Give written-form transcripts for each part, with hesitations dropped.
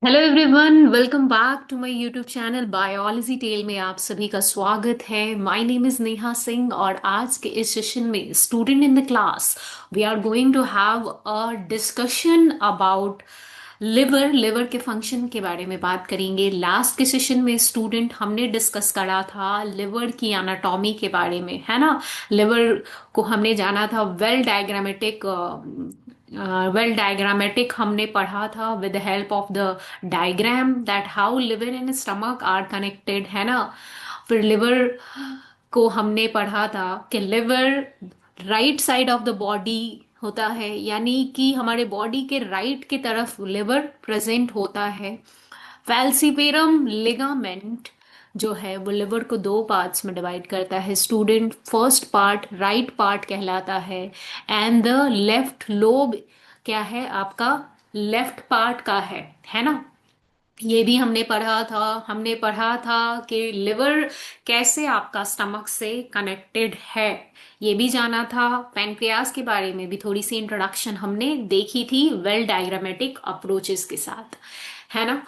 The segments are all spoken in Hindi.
Hello everyone, welcome back to my YouTube channel biology tell में आप सभी का स्वागत है। My name is Neha Singh और आज के इस सेशन में student in the class we are going to have a discussion about liver के फंक्शन के बारे में बात करेंगे। लास्ट के सेशन में स्टूडेंट हमने डिस्कस करा था लिवर की एनाटॉमी के बारे में, है ना। लिवर को हमने जाना था वेल डायग्रामेटिक हमने पढ़ा था with the help of the diagram that how liver and stomach are connected, है ना। फिर लिवर को हमने पढ़ा था कि liver right side of the body होता है, यानी कि हमारे बॉडी के राइट की तरफ लिवर प्रेजेंट होता है। फैल्सीपेरम लिगामेंट जो है वो लिवर को दो पार्ट्स में डिवाइड करता है student. First part right part कहलाता है एंड द लेफ्ट लोब क्या है आपका, लेफ्ट पार्ट का है ना। ये भी हमने पढ़ा था कि लिवर कैसे आपका स्टमक से कनेक्टेड है, ये भी जाना था। पैनक्रियास के बारे में भी थोड़ी सी इंट्रोडक्शन हमने देखी थी वेल डायग्रामेटिक अप्रोचेस के साथ, है ना।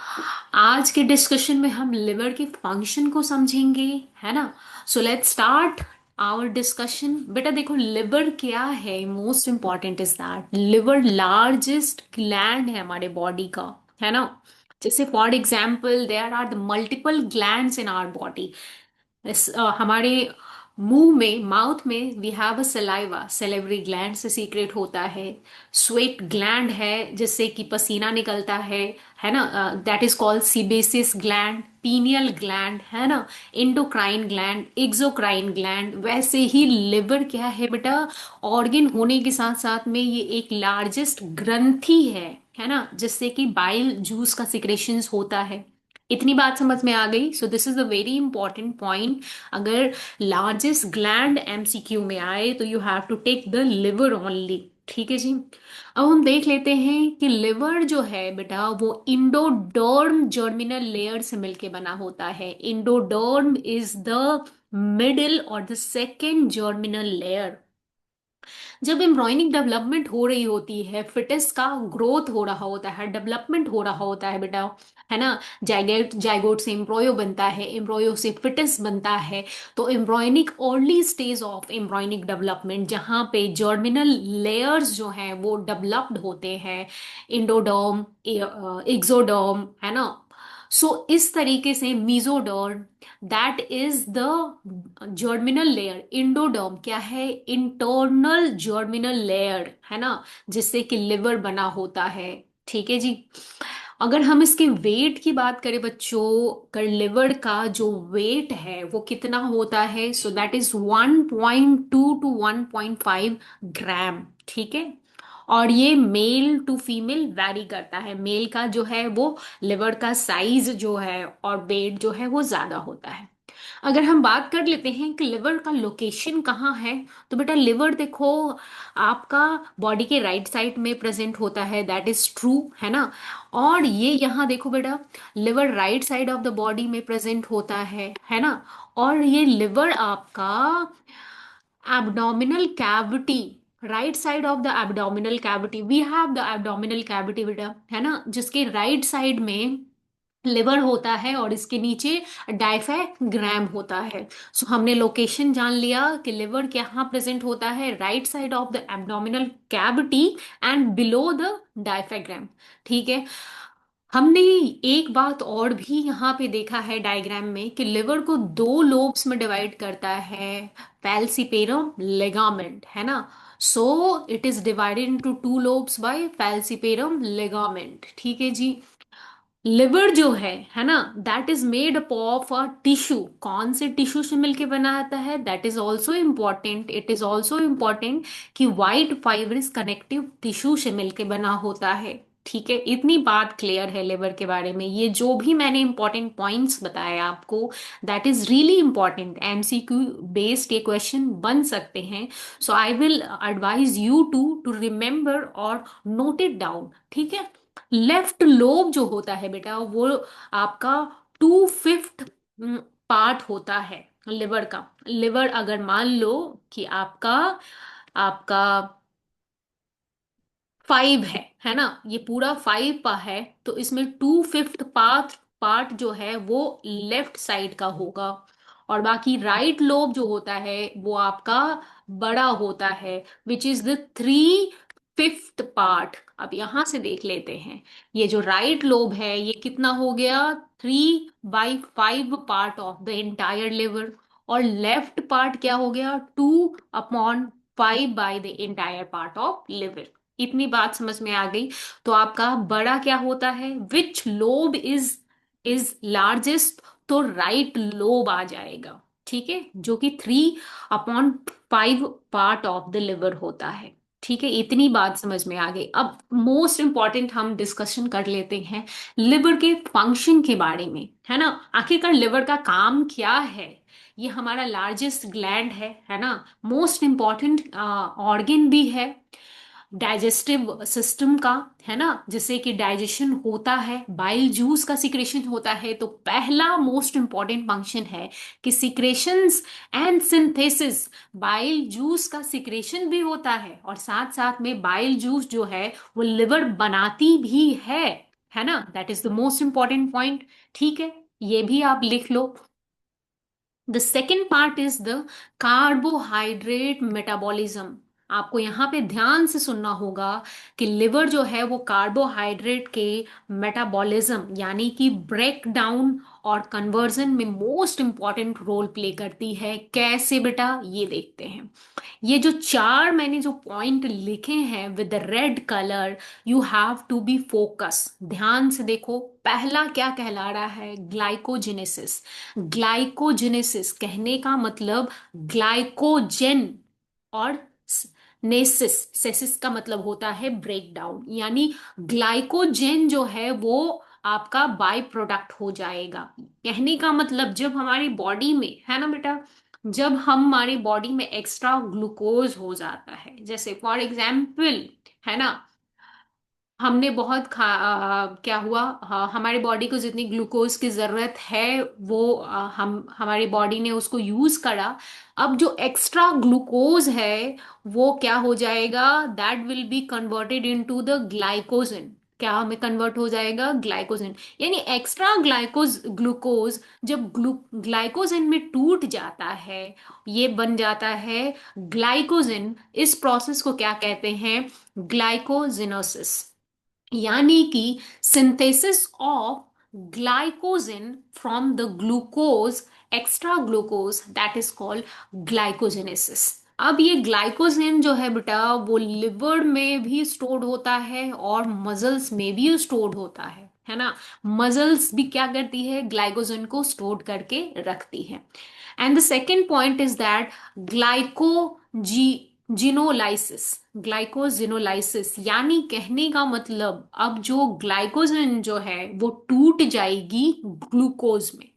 आज के डिस्कशन में हम लिवर के फंक्शन को समझेंगे, है ना। So let's start our discussion. बेटा देखो, लिवर क्या है, most important is that liver largest gland है हमारे बॉडी का, है ना। जैसे for example there are the multiple glands in our body. हमारे मुंह में, माउथ में we have a saliva, salivary gland से सीक्रेट होता है। स्वेट ग्लैंड है जिससे कि पसीना निकलता है ना, that is called sebaceous gland. Pineal gland, है ना। Endocrine gland, exocrine gland. वैसे ही लिवर क्या है बेटा, ऑर्गन होने के साथ साथ में ये एक लार्जेस्ट ग्रंथि है ना, जिससे कि बाइल जूस का सिक्रेशंस होता है। इतनी बात समझ में आ गई। So this is the very important point. अगर लार्जेस्ट ग्लैंड एमसीक्यू में आए तो you have to take the liver only, ठीक है जी। अब हम देख लेते हैं कि लिवर जो है बेटा वो इंडोडर्म जर्मिनल लेयर से मिलके बना होता है। इंडोडर्म इज द मिडिल और द सेकेंड जर्मिनल लेयर। जब एम्ब्रॉयनिक डेवलपमेंट हो रही होती है, फिटस का ग्रोथ हो रहा होता है, डेवलपमेंट हो रहा होता है बेटा, है ना। जाइगोट से एम्ब्रॉयो बनता है, एम्ब्रॉयो से फिटस बनता है। तो embryonic early stage of embryonic development जहाँ पे जर्मिनल लेयर्स जो हैं वो डेवलप्ड होते हैं, इंडोडर्म, एक्सोडर्म, है ना। सो इस तरीके से mesoderm, that is the germinal layer. Endoderm क्या है, इंटरनल जर्मिनल लेयर, है ना, जिससे कि लिवर बना होता है, ठीक है जी। अगर हम इसके वेट की बात करें बच्चों, अगर लिवर का जो वेट है वो कितना होता है, सो दैट इज 1.2 to 1.5 ग्राम, ठीक है। और ये मेल टू फीमेल वैरी करता है। मेल का जो है वो लिवर का साइज जो है और वेट जो है वो ज्यादा होता है। अगर हम बात कर लेते हैं कि लिवर का लोकेशन कहाँ है, तो बेटा लिवर देखो आपका बॉडी के राइट साइड में प्रेजेंट होता है, दैट इज ट्रू, है ना। और ये यहाँ देखो बेटा, liver right side of the body में प्रेजेंट होता है ना। और ये लिवर आपका abdominal cavity, right side of the abdominal cavity, we have the abdominal cavity बेटा, है ना, जिसके राइट साइड में लिवर होता है और इसके नीचे डायफ्राम होता है। सो हमने लोकेशन जान लिया कि लिवर कहाँ प्रेजेंट होता है, right side of the abdominal cavity and below the diaphragm, ठीक है। हमने एक बात और भी यहाँ पे देखा है डायग्राम में कि लिवर को दो लोब्स में डिवाइड करता है, फैल्सीपेरम लिगामेंट, है ना। So it is divided into two lobes by falciform ligament, ठीक है जी। लिवर जो है ना, that is made up of a tissue. कौन से टिश्यू से मिलके बना आता है, that is also important. It is also important कि वाइट फाइब्रस कनेक्टिव टिश्यू से मिलके बना होता है, ठीक है। इतनी बात क्लियर है लिवर के बारे में। ये जो भी मैंने इंपॉर्टेंट पॉइंट्स बताए आपको, that is really important. MCQ based ये क्वेश्चन बन सकते हैं। So I will advise you to to remember और नोट इट डाउन, ठीक है। लेफ्ट लोब जो होता है बेटा वो आपका 2/5 पार्ट होता है लिवर का। लिवर अगर मान लो कि आपका आपका फाइव है ना, ये पूरा फाइव पा है, तो इसमें टू फिफ्थ पार्ट पार्ट जो है वो लेफ्ट साइड का होगा, और बाकी राइट लोब जो होता है वो आपका बड़ा होता है, which is the three fifth part. अब यहां से देख लेते हैं, ये जो राइट लोब है ये कितना हो गया, 3/5 part of the entire liver, और लेफ्ट पार्ट क्या हो गया, 2/5 by the entire part of liver. इतनी बात समझ में आ गई। तो आपका बड़ा क्या होता है, विच लोब इज लार्जेस्ट, तो राइट लोब आ जाएगा, ठीक है, जो कि 3/5 पार्ट ऑफ द लिवर होता है। ठीक है, इतनी बात समझ में आ गई। अब मोस्ट इंपॉर्टेंट हम डिस्कशन कर लेते हैं लिवर के फंक्शन के बारे में, है ना। आखिरकार लिवर का काम क्या है, ये हमारा लार्जेस्ट ग्लैंड है ना, मोस्ट इंपॉर्टेंट ऑर्गन भी है डाइजेस्टिव सिस्टम का, है ना, जिससे कि डाइजेशन होता है, बाइल जूस का सिक्रेशन होता है। तो पहला मोस्ट इंपॉर्टेंट फंक्शन है कि secretions and synthesis, bile juice का सिक्रेशन भी होता है, और साथ साथ में बाइल जूस जो है वो लिवर बनाती भी है ना, that is the most important point. ठीक है, ये भी आप लिख लो। The second part is the carbohydrate metabolism. आपको यहाँ पे ध्यान से सुनना होगा कि लिवर जो है वो कार्बोहाइड्रेट के मेटाबॉलिज्म यानी कि ब्रेक डाउन और कन्वर्जन में मोस्ट इंपॉर्टेंट रोल प्ले करती है। कैसे बेटा, ये देखते हैं। ये जो चार मैंने जो पॉइंट लिखे हैं with the red colour, you have to be focus, ध्यान से देखो। पहला क्या कहला रहा है, ग्लाइकोजेनेसिस। ग्लाइकोजेनेसिस कहने का मतलब ग्लाइकोजेन, और नेसिस, सेसिस का मतलब होता है ब्रेक डाउन, यानी ग्लाइकोजेन जो है वो आपका बाय प्रोडक्ट हो जाएगा। कहने का मतलब जब हमारी बॉडी में, है ना बेटा, जब हमारी बॉडी में एक्स्ट्रा ग्लूकोज हो जाता है, जैसे फॉर एग्जाम्पल, है ना, हमने बहुत क्या हुआ, हमारी बॉडी को जितनी ग्लूकोज की जरूरत है वो हम हमारी बॉडी ने उसको यूज करा। अब जो एक्स्ट्रा ग्लूकोज है वो क्या हो जाएगा, that will be converted into the glycogen. क्या हमें कन्वर्ट हो जाएगा, ग्लाइकोजन, यानी एक्स्ट्रा ग्लूकोज जब ग्लाइकोजन में टूट जाता है, ये बन जाता है ग्लाइकोजन। इस प्रोसेस को क्या कहते हैं, ग्लाइकोजिनोसिस, यानी कि synthesis of glycogen from the glucose, extra glucose, that is called glycogenesis. अब ये ग्लाइकोजन जो है बेटा वो लिवर में भी स्टोर्ड होता है और मसल्स में भी स्टोर्ड होता है ना। मसल्स भी क्या करती है, ग्लाइकोजन को स्टोर करके रखती है। And the second point is that glycogenolysis, glycogenolysis, यानी कहने का मतलब अब जो ग्लाइकोजन जो है वो टूट जाएगी ग्लूकोज में।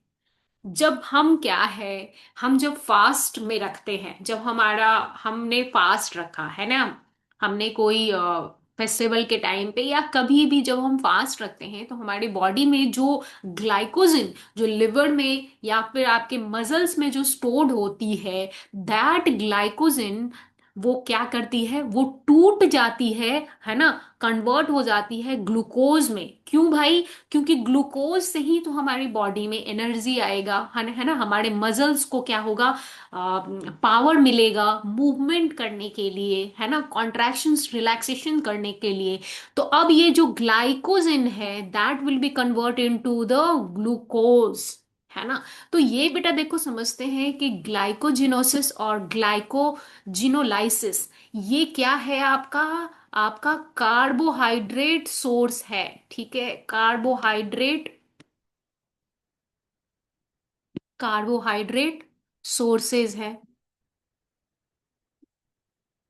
जब हम क्या है, हम जब फास्ट में रखते हैं, जब हमारा हमने फास्ट रखा है ना, हमने कोई फेस्टिवल के टाइम पे या कभी भी जब हम फास्ट रखते हैं, तो हमारी बॉडी में जो ग्लाइकोजन जो लिवर में या फिर आपके मसल्स में जो स्टोर्ड होती है ग्लाइकोजन वो क्या करती है, वो टूट जाती है ना, कन्वर्ट हो जाती है ग्लूकोज में। क्यों भाई, क्योंकि ग्लूकोज से ही तो हमारी बॉडी में एनर्जी आएगा, है ना, हमारे मसल्स को क्या होगा, पावर मिलेगा मूवमेंट करने के लिए, है ना, कॉन्ट्रैक्शंस रिलैक्सेशन करने के लिए। तो अब ये जो ग्लाइकोजन है that will be convert into the glucose, है ना। तो ये बेटा देखो समझते हैं कि ग्लाइकोजिनोसिस और ग्लाइकोजिनोलाइसिस ये क्या है, आपका आपका कार्बोहाइड्रेट सोर्स है। ठीक है, कार्बोहाइड्रेट, कार्बोहाइड्रेट सोर्सेज है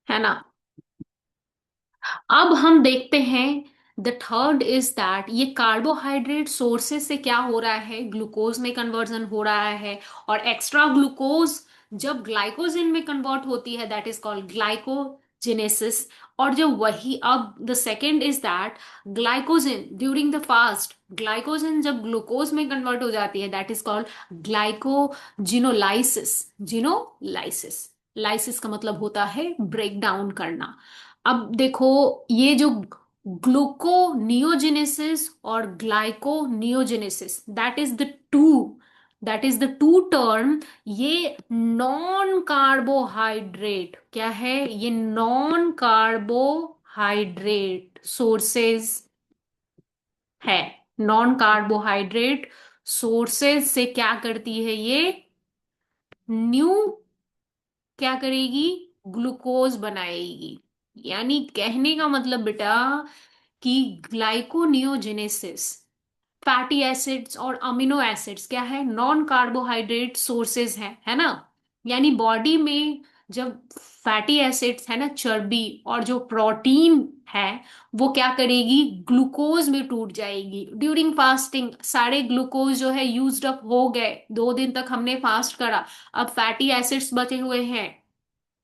ना। अब हम देखते हैं द थर्ड इज दैट ये कार्बोहाइड्रेट सोर्सेज से क्या हो रहा है, ग्लूकोज में कन्वर्जन हो रहा है, और एक्स्ट्रा ग्लूकोज जब ग्लाइकोजन में कन्वर्ट होती है दैट इज कॉल्ड ग्लाइकोजेनेसिस। और जो वही अब the second is that glycogen during the fast, glycogen जब ग्लूकोज में कन्वर्ट हो जाती है that is called glycogenolysis. Genolysis, lysis का मतलब होता है ब्रेक डाउन करना। अब देखो, ये जो ग्लूकोनियोजेनेसिस और gluconeogenesis, that is the two term. ये नॉन कार्बोहाइड्रेट क्या है, ये नॉन कार्बोहाइड्रेट सोर्सेज है। नॉन कार्बोहाइड्रेट सोर्सेज से क्या करती है ये, न्यू क्या करेगी, ग्लूकोज बनाएगी। यानी कहने का मतलब बेटा कि ग्लाइकोनियोजेनेसिस, फैटी एसिड्स और अमीनो एसिड्स क्या है, नॉन कार्बोहाइड्रेट सोर्सेज है ना। यानी बॉडी में जब फैटी एसिड्स है ना, चर्बी, और जो प्रोटीन है, वो क्या करेगी, ग्लूकोज में टूट जाएगी ड्यूरिंग फास्टिंग। सारे ग्लूकोज जो है यूज्ड अप हो गए, 2 दिन तक हमने फास्ट करा, अब फैटी एसिड्स बचे हुए हैं,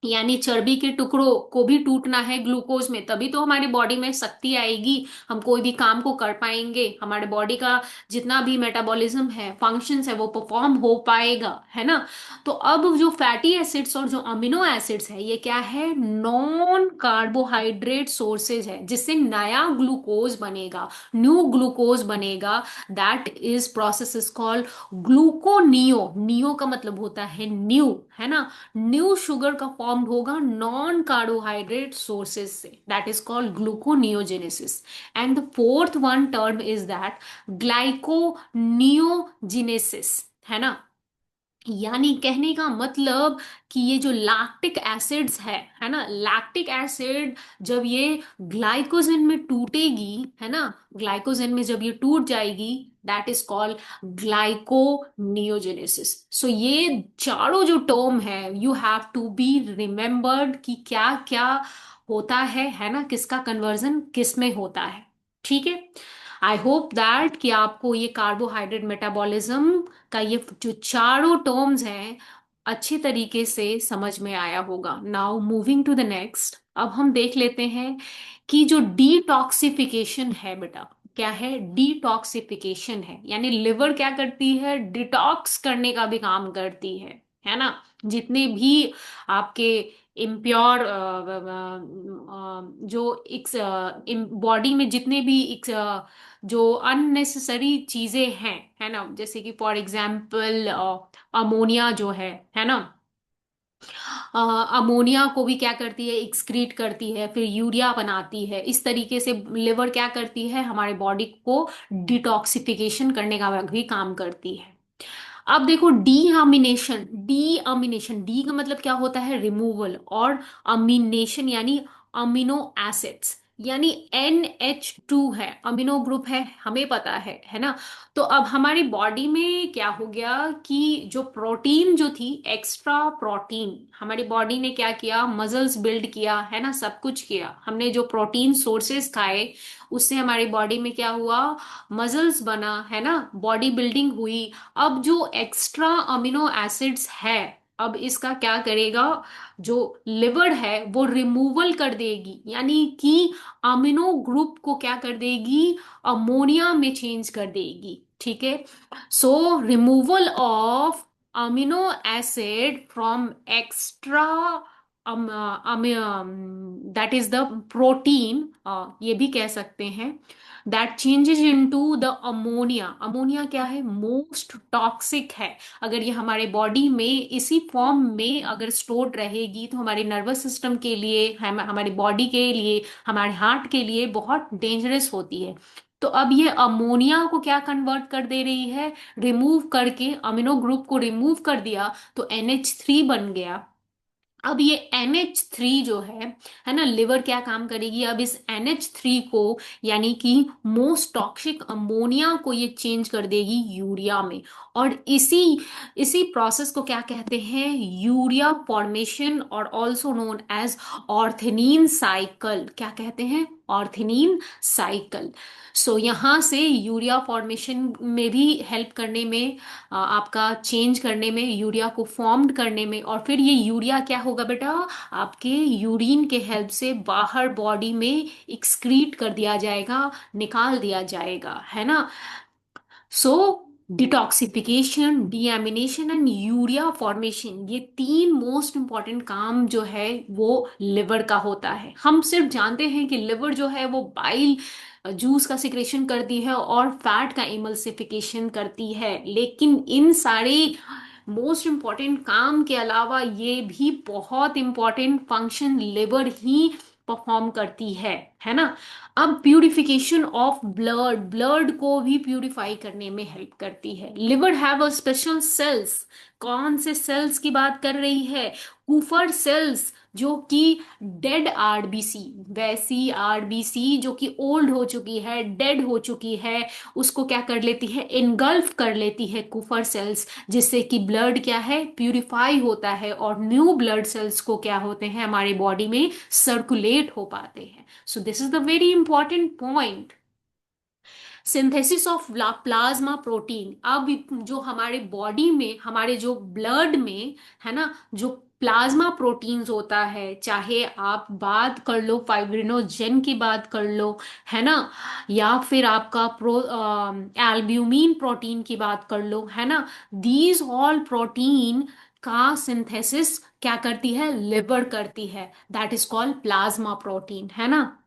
यानी चर्बी के टुकड़ों को भी टूटना है ग्लूकोज में, तभी तो हमारी बॉडी में शक्ति आएगी, हम कोई भी काम को कर पाएंगे, हमारे बॉडी का जितना भी मेटाबॉलिज्म है, फंक्शंस है, वो परफॉर्म हो पाएगा, है ना। तो अब जो फैटी एसिड्स और जो अमीनो एसिड्स है, ये क्या है, नॉन कार्बोहाइड्रेट सोर्सेज है, जिससे नया ग्लूकोज बनेगा, न्यू ग्लूकोज बनेगा। That is process is called gluconeo. Neo का मतलब होता है न्यू, है ना। न्यू शुगर का फॉर्म होगा नॉन कार्बोहाइड्रेट सोर्सेज से, that is called gluconeogenesis. And the fourth one term is that glyconeogenesis, है ना। यानी कहने का मतलब कि ये जो लैक्टिक एसिड्स है ना, लैक्टिक एसिड जब ये ग्लाइकोजन में टूटेगी, है ना, ग्लाइकोजन में जब ये टूट जाएगी, that is called glyconeogenesis. So ये चारों जो टर्म है, you have to be remembered कि क्या क्या होता है ना, किसका कन्वर्जन किस में होता है। ठीक है। आई होप दैट कि आपको ये कार्बोहाइड्रेट मेटाबॉलिज्म का ये जो चारों टर्म्स हैं अच्छी तरीके से समझ में आया होगा। Now moving to the next, अब हम देख लेते हैं कि जो डिटॉक्सिफिकेशन है बेटा, क्या है, डिटॉक्सिफिकेशन है, यानी लिवर क्या करती है, डिटॉक्स करने का भी काम करती है ना। जितने भी आपके इम्प्योर जो बॉडी में जितने भी जो अननेसेसरी चीजें हैं, है ना, जैसे कि फॉर एग्जाम्पल अमोनिया जो है ना, अमोनिया को भी क्या करती है, एक्सक्रीट करती है, फिर यूरिया बनाती है। इस तरीके से लिवर क्या करती है, हमारे बॉडी को डिटॉक्सिफिकेशन करने का भी काम करती है। अब देखो, डीअमीनेशन, डीअमीनेशन, डी का मतलब क्या होता है, रिमूवल, और अमीनेशन यानी अमीनो एसिड्स, यानी NH2 है, अमीनो ग्रुप है, हमें पता है ना। तो अब हमारी बॉडी में क्या हो गया कि जो प्रोटीन जो थी, एक्स्ट्रा प्रोटीन, हमारी बॉडी ने क्या किया, मसल्स बिल्ड किया, है ना, सब कुछ किया, हमने जो प्रोटीन सोर्सेस खाए, उससे हमारी बॉडी में क्या हुआ, मसल्स बना, है ना, बॉडी बिल्डिंग हुई। अब जो एक्स्ट्रा अमीनो एसिड्स है, अब इसका क्या करेगा, जो लिवर है वो रिमूवल कर देगी, यानी कि अमीनो ग्रुप को क्या कर देगी, अमोनिया में चेंज कर देगी। ठीक है। सो removal of amino acid from extra, that is the protein, ये भी कह सकते हैं, that changes into the ammonia. Ammonia क्या है, मोस्ट टॉक्सिक है। अगर ये हमारे बॉडी में इसी फॉर्म में अगर स्टोर्ड रहेगी, तो हमारे नर्वस सिस्टम के लिए, हमारी बॉडी के लिए, हमारे हार्ट के लिए बहुत डेंजरस होती है। तो अब ये अमोनिया को क्या कन्वर्ट कर दे रही है, रिमूव करके, अमीनो ग्रुप को रिमूव कर दिया, तो NH3 बन गया। अब ये NH3 जो है ना, लिवर क्या काम करेगी, अब इस NH3 को, यानी कि मोस्ट टॉक्सिक अमोनिया को ये चेंज कर देगी यूरिया में। और इसी इसी प्रोसेस को क्या कहते हैं, यूरिया फॉर्मेशन, और ऑल्सो नोन एज ऑर्थिनीन साइकिल। क्या कहते हैं, ऑर्थिनीन साइकिल। सो यहाँ से यूरिया फॉर्मेशन में भी हेल्प करने में, आपका चेंज करने में, यूरिया को फॉर्म्ड करने में, और फिर ये यूरिया क्या होगा बेटा, आपके यूरिन के हेल्प से बाहर बॉडी में एक्सक्रीट कर दिया जाएगा, निकाल दिया जाएगा, है ना। So detoxification, deamination and urea formation, ये तीन मोस्ट इंपॉर्टेंट काम जो है वो लिवर का होता है। हम सिर्फ जानते हैं कि लिवर जो है वो बाइल जूस का सिक्रेशन करती है और फैट का इमल्सिफिकेशन करती है, लेकिन इन सारे मोस्ट इंपॉर्टेंट काम के अलावा ये भी बहुत इंपॉर्टेंट फंक्शन लिवर ही परफॉर्म करती है ना। अब प्यूरिफिकेशन ऑफ ब्लड, ब्लड को भी प्यूरिफाई करने में हेल्प करती है। Liver have a special cells, कौन से सेल्स की बात कर रही है? कूफर सेल्स, जो कि डेड आरबीसी, वैसी आरबीसी जो कि ओल्ड हो चुकी है, डेड हो चुकी है, उसको क्या कर लेती है, इनगल्फ कर लेती है कुफर सेल्स, जिससे कि ब्लड क्या है, प्यूरिफाई होता है और न्यू ब्लड सेल्स को क्या होते हैं, हमारे बॉडी में सर्कुलेट हो पाते हैं। सो this is the very important point. Synthesis of plasma protein, अब जो हमारे बॉडी में, हमारे जो ब्लड में है ना, जो प्लाज्मा प्रोटीन्स होता है, चाहे आप बात कर लो फाइब्रिनोजेन की बात कर लो, है ना, या फिर आपका एल्ब्यूमिन प्रोटीन की बात कर लो, है ना, दीज ऑल प्रोटीन का सिंथेसिस क्या करती है, लिवर करती है, that is called plasma protein, है ना।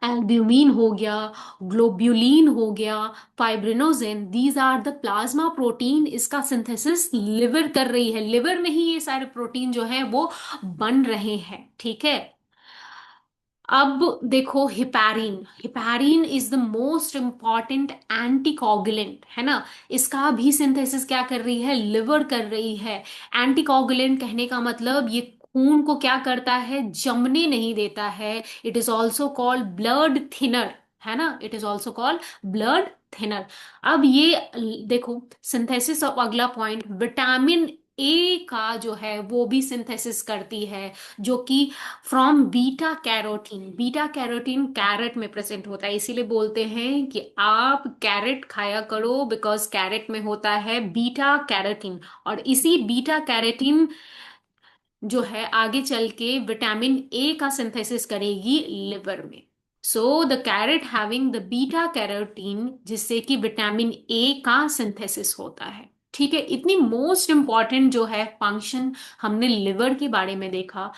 एल्ब्यूमिन हो गया, ग्लोब्यूलिन हो गया, fibrinogen, these are the plasma protein, इसका सिंथेसिस लिवर कर रही है, लिवर में ही ये सारे प्रोटीन जो है वो बन रहे हैं, ठीक है। अब देखो heparin, heparin is the most important anticoagulant, है ना, इसका भी सिंथेसिस क्या कर रही है, लिवर कर रही है। एंटीकोगुलेंट कहने का मतलब ये खून को क्या करता है, जमने नहीं देता है। It is also called blood thinner, है ना, it is also called blood thinner. अब ये देखो सिंथेसिस ऑफ, अगला पॉइंट, विटामिन ए का जो है वो भी सिंथेसिस करती है, जो कि from beta carotene, beta carotene carrot में प्रेजेंट होता है, इसीलिए बोलते हैं कि आप कैरेट खाया करो, बिकॉज कैरेट में होता है बीटा कैरोटीन, और इसी बीटा कैरोटीन जो है आगे चल के विटामिन ए का सिंथेसिस करेगी लिवर में। So the carat having the beta carotene, जिससे कि विटामिन ए का सिंथेसिस होता है, ठीक है। इतनी मोस्ट इंपॉर्टेंट जो है फंक्शन हमने लिवर के बारे में देखा,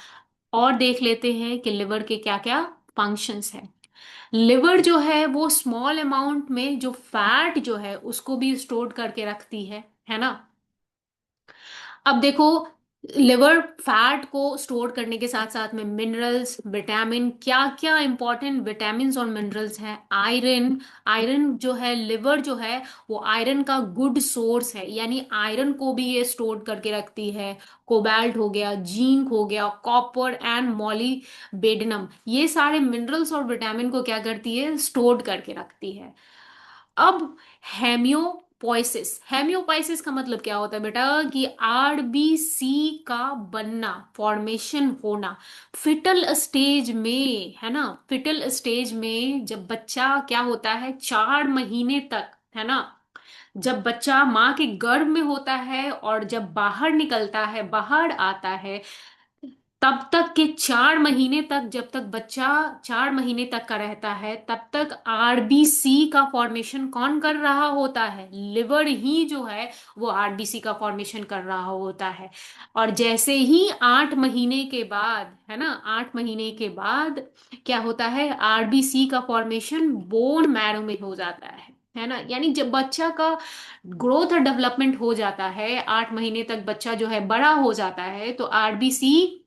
और देख लेते हैं कि लिवर के क्या क्या फंक्शंस हैं। लिवर जो है वो स्मॉल अमाउंट में जो फैट जो है उसको भी स्टोर करके रखती है ना। अब देखो, लिवर फैट को स्टोर करने के साथ साथ में मिनरल्स, विटामिन, क्या क्या इंपॉर्टेंट विटामिन और मिनरल्स हैं, आयरन, आयरन जो है, लिवर जो है वो आयरन का गुड सोर्स है, यानी आयरन को भी ये स्टोर करके रखती है। कोबाल्ट हो गया, जिंक हो गया, कॉपर एंड मॉलीबेडनम, ये सारे मिनरल्स और विटामिन को क्या करती है, स्टोर करके रखती है। अब हेमियोपोइसिस, हेमियोपोइसिस का मतलब क्या होता है बेटा, कि आरबीसी का बनना, फॉर्मेशन होना फिटल स्टेज में, है ना, फिटल स्टेज में जब बच्चा क्या होता है, 4 महीने तक, है ना, जब बच्चा माँ के गर्भ में होता है और जब बाहर निकलता है, बाहर आता है, तब तक के 4 महीने तक, जब तक बच्चा 4 महीने तक का रहता है, तब तक आरबीसी का फॉर्मेशन कौन कर रहा होता है, लिवर ही जो है वो आरबीसी का फॉर्मेशन कर रहा होता है। और जैसे ही 8 महीने के बाद, है ना, 8 महीने के बाद क्या होता है, आरबीसी का फॉर्मेशन बोन मैरो में हो जाता है ना, यानी जब बच्चा का ग्रोथ और डेवलपमेंट हो जाता है, 8 महीने तक बच्चा जो है बड़ा हो जाता है, तो आरबीसी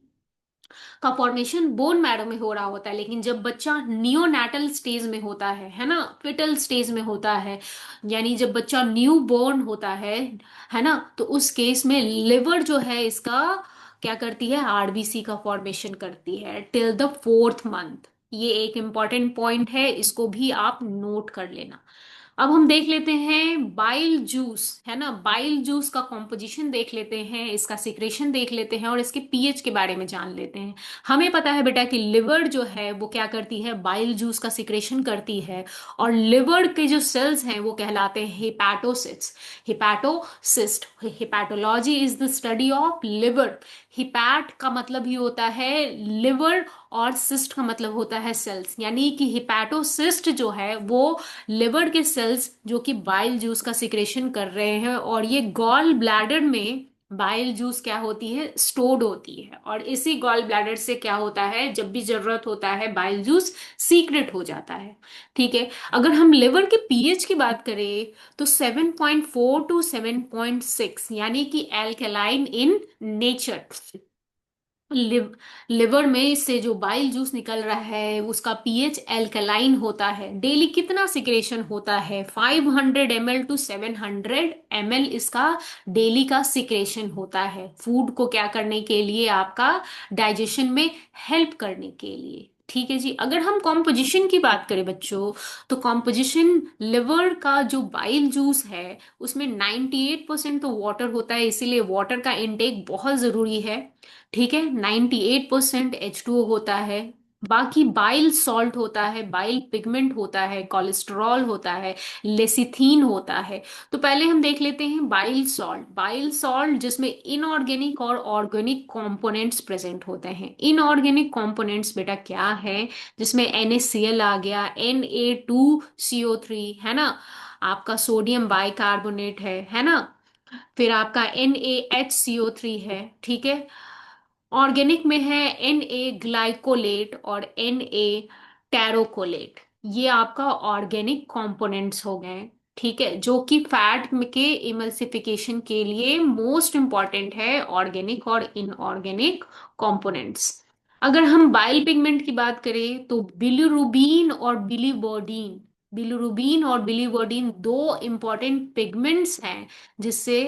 का फॉर्मेशन बोन मैरो में हो रहा होता है। लेकिन जब बच्चा नियोनैटल स्टेज में होता है ना, फिटल स्टेज में होता है, यानी जब बच्चा न्यू बोर्न होता है ना, तो उस केस में लिवर जो है इसका क्या करती है, आरबीसी का फॉर्मेशन करती है टिल द 4th मंथ। ये एक इंपॉर्टेंट पॉइंट है, इसको भी आप नोट कर लेना। अब हम देख लेते हैं बाइल जूस, है ना, बाइल जूस का कॉम्पोजिशन देख लेते हैं, इसका सिक्रेशन देख लेते हैं और इसके पीएच के बारे में जान लेते हैं। हमें पता है बेटा कि लिवर जो है वो क्या करती है, बाइल जूस का सिक्रेशन करती है, और लिवर के जो सेल्स हैं वो कहलाते हैं hepatocytes, hepatocytes. Hepatology is the study of liver. Hepat का मतलब ही होता है लिवर, और सिस्ट का मतलब होता है सेल्स, यानी कि हिपैटोसिस्ट जो है वो लिवर के सेल्स जो कि बाइल जूस का सिक्रेशन कर रहे हैं, और ये गॉल ब्लैडर में बाइल जूस क्या होती है, स्टोर्ड होती है, और इसी गॉल ब्लैडर से क्या होता है, जब भी जरूरत होता है बाइल जूस सीक्रेट हो जाता है। ठीक है। अगर हम लिवर के पीएच की बात करें तो 7.4 टू 7.6, यानी कि एल्कलाइन इन नेचर। लिवर में से जो बाइल जूस निकल रहा है उसका पीएच एल्कलाइन होता है। डेली कितना सिक्रेशन होता है, 500 ml टू 700 ml इसका डेली का सिक्रेशन होता है, फूड को क्या करने के लिए, आपका डाइजेशन में हेल्प करने के लिए। ठीक है जी। अगर हम कॉम्पोजिशन की बात करें बच्चों, तो कॉम्पोजिशन लिवर का जो बाइल जूस है उसमें 98% तो वाटर होता है, इसीलिए वाटर का इनटेक बहुत जरूरी है। ठीक है। 98% H2O होता है। बाकी बाइल सॉल्ट होता है, बाइल पिगमेंट होता है, कोलेस्ट्रॉल होता है, लेसिथीन होता है। तो पहले हम देख लेते हैं बाइल सॉल्ट। बाइल सॉल्ट जिसमें इनऑर्गेनिक और ऑर्गेनिक कंपोनेंट्स प्रेजेंट होते हैं। इनऑर्गेनिक कंपोनेंट्स बेटा क्या है, जिसमें NaCl आ गया, Na2CO3 है ना, आपका सोडियम बाइकार्बोनेट है ना, फिर आपका NaHCO3 है। ठीक है। ऑर्गेनिक में है Na ग्लाइकोलेट और Na टेरोकोलेट। ये आपका ऑर्गेनिक कंपोनेंट्स हो गए। ठीक है। जो कि फैट के इमल्सिफिकेशन के लिए मोस्ट इंपॉर्टेंट है, ऑर्गेनिक और इनऑर्गेनिक कंपोनेंट्स। अगर हम बाइल पिगमेंट की बात करें तो बिलिरुबिन और बिलीवर्डिन, बिलिरुबिन और बिलीवर्डिन दो इंपॉर्टेंट पिगमेंट्स हैं, जिससे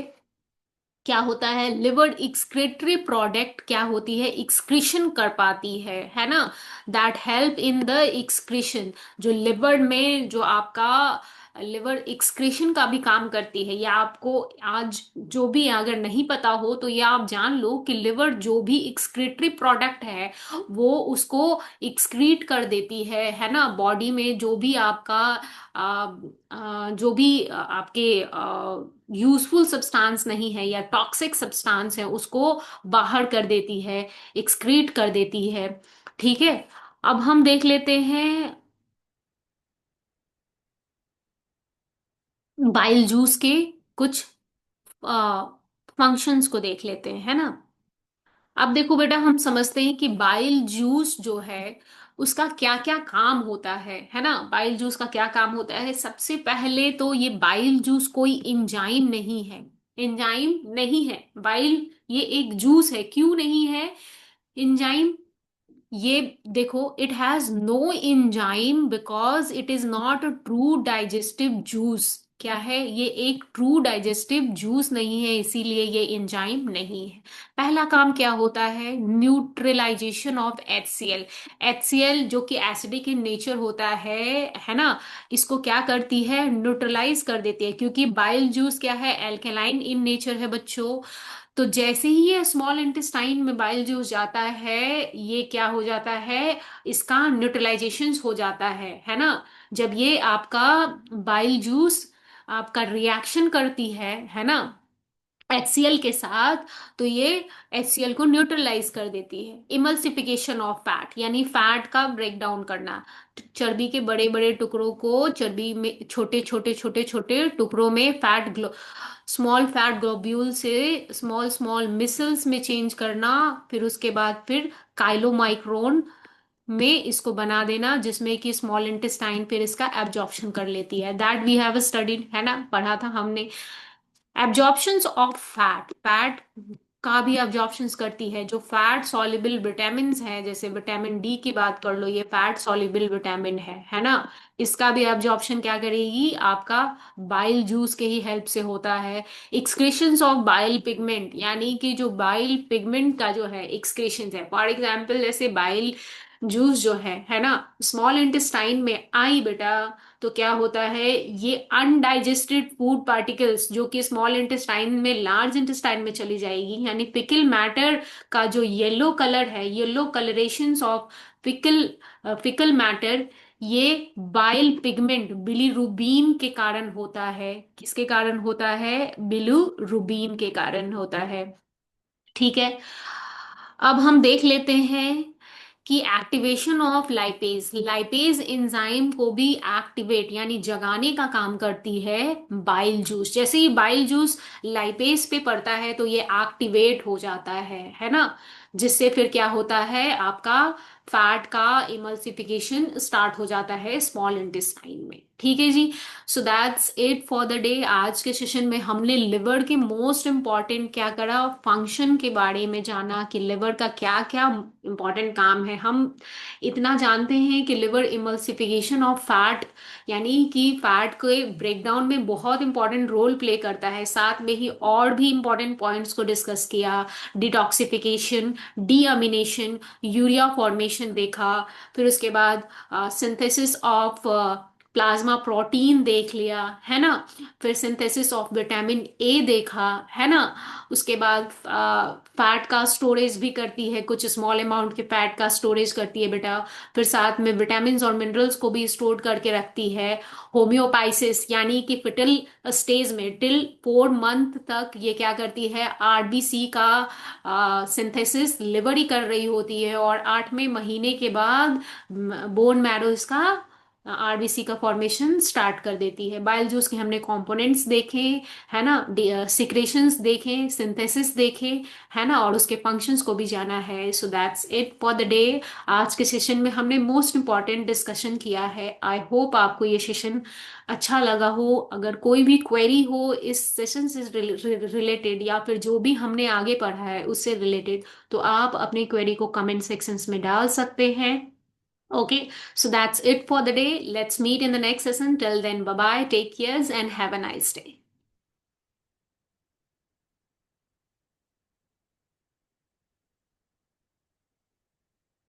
क्या होता है, लिवर एक्सक्रीटरी प्रोडक्ट क्या होती है, एक्सक्रीशन कर पाती है ना, that help in the excretion. जो लिवर में जो आपका लिवर एक्सक्रीशन का भी काम करती है, या आपको आज जो भी अगर नहीं पता हो तो ये आप जान लो कि लिवर जो भी एक्सक्रीटरी प्रोडक्ट है वो उसको एक्सक्रीट कर देती है ना, बॉडी में जो भी आपका जो भी आपके यूजफुल सब्सटेंस नहीं है या टॉक्सिक सब्सटेंस है उसको बाहर कर देती है, एक्सक्रीट कर देती है। ठीक है। अब हम देख लेते हैं बाइल जूस के कुछ फंक्शंस को देख लेते हैं, है ना। अब देखो बेटा, हम समझते हैं कि बाइल जूस जो है उसका क्या क्या काम होता है ना। बाइल जूस का क्या काम होता है, सबसे पहले तो ये बाइल जूस कोई इंजाइम नहीं है, इंजाइम नहीं है बाइल, ये एक जूस है। क्यों नहीं है इंजाइम, ये देखो, it has no enzyme because it is not a true digestive juice. क्या है, ये एक ट्रू डाइजेस्टिव जूस नहीं है, इसीलिए ये इंजाइम नहीं है। पहला काम क्या होता है, न्यूट्रलाइजेशन ऑफ HCl। HCl जो कि एसिडिक इन नेचर होता है ना, इसको क्या करती है, न्यूट्रलाइज कर देती है, क्योंकि बाइल जूस क्या है, एल्केलाइन इन नेचर है बच्चों। तो जैसे ही ये स्मॉल इंटेस्टाइन में बाइल जूस जाता है, ये क्या हो जाता है, इसका न्यूट्रलाइजेशन हो जाता है ना। जब ये आपका बाइल जूस आपका रिएक्शन करती है ना HCl के साथ, तो ये HCl को न्यूट्रलाइज कर देती है। इमल्सिफिकेशन ऑफ फैट, यानी फैट का ब्रेक डाउन करना, चर्बी के बड़े बड़े टुकड़ों को चर्बी में छोटे छोटे छोटे छोटे टुकड़ों में स्मॉल फैट ग्लोब्यूल से स्मॉल स्मॉल मिसल्स में चेंज करना, फिर उसके बाद फिर काइलोमाइक्रोन में इसको बना देना, जिसमें कि स्मॉल इंटेस्टाइन फिर इसका एब्जॉर्प्शन कर लेती है। दैट वी हैव स्टडीड, है ना, पढ़ा था हमने। एब्जॉर्प्शंस ऑफ फैट, फैट का भी एब्जॉर्प्शंस करती है। जो फैट सॉल्युबल विटामिन है, जैसे विटामिन डी की बात कर लो, ये फैट सॉल्युबल विटामिन है ना, इसका भी एब्जॉर्प्शन क्या करेगी, आपका बाइल जूस के ही हेल्प से होता है। एक्सक्रीशंस ऑफ बाइल पिगमेंट, यानी कि जो बाइल पिगमेंट का जो है एक्सक्रीशंस है, फॉर एग्जाम्पल जैसे बाइल जूस जो है ना, स्मॉल इंटेस्टाइन में आई बेटा, तो क्या होता है, ये अनडाइजेस्टेड फूड पार्टिकल्स जो कि स्मॉल इंटेस्टाइन में लार्ज इंटेस्टाइन में चली जाएगी, यानी फिकल मैटर का जो येलो कलर है, yellow colourations of fecal fecal matter, ये बाइल पिगमेंट बिलीरुबिन के कारण होता है। किसके कारण होता है, बिलीरुबिन के कारण होता है। ठीक है। अब हम देख लेते हैं कि activation of lipase, lipase enzyme को भी एक्टिवेट यानी जगाने का काम करती है बाइल जूस। जैसे ही बाइल जूस लाइपेज पे पड़ता है तो ये एक्टिवेट हो जाता है ना, जिससे फिर क्या होता है, आपका फैट का इमल्सिफिकेशन स्टार्ट हो जाता है स्मॉल इंटेस्टाइन में। ठीक है जी। So that's it for the day. आज के सेशन में हमने लिवर के मोस्ट इम्पॉर्टेंट क्या करा, फंक्शन के बारे में जाना कि लिवर का क्या क्या इम्पॉर्टेंट काम है। हम इतना जानते हैं कि लिवर इमल्सिफिकेशन ऑफ फैट यानी कि फैट के ब्रेकडाउन में बहुत इंपॉर्टेंट रोल प्ले करता है। साथ में ही और भी इंपॉर्टेंट पॉइंट्स को डिस्कस किया, डिटॉक्सिफिकेशन, डीअमीनेशन, यूरिया फॉर्मेशन देखा, फिर उसके बाद सिंथेसिस ऑफ प्लाज्मा प्रोटीन देख लिया, है ना, फिर सिंथेसिस ऑफ विटामिन ए देखा, है ना। उसके बाद फैट का स्टोरेज भी करती है, कुछ स्मॉल अमाउंट के फैट का स्टोरेज करती है बेटा। फिर साथ में विटामिन और मिनरल्स को भी स्टोर करके रखती है। होम्योपाइसिस यानी कि फिटल स्टेज में टिल 4 मंथ तक ये क्या करती है, आरबीसी का सिंथेसिस लिवर ही कर रही होती है, और 8वें महीने के बाद बोन मैरो इसका आरबीसी का फॉर्मेशन स्टार्ट कर देती है। बाइल जूस के हमने कंपोनेंट्स देखे, है ना, सिक्रेशंस देखे, सिंथेसिस देखे, है ना, और उसके फंक्शंस को भी जाना है। सो that's it for the day. आज के सेशन में हमने मोस्ट इंपॉर्टेंट डिस्कशन किया है। आई होप आपको ये सेशन अच्छा लगा हो। अगर कोई भी क्वेरी हो इस सेशन से रिलेटेड या फिर जो भी हमने आगे पढ़ा है उससे रिलेटेड, तो आप अपनी क्वेरी को कमेंट सेक्शंस में डाल सकते हैं। Okay, so that's it for the day. Let's meet in the next session. Till then, bye bye, take cares, and have a nice day.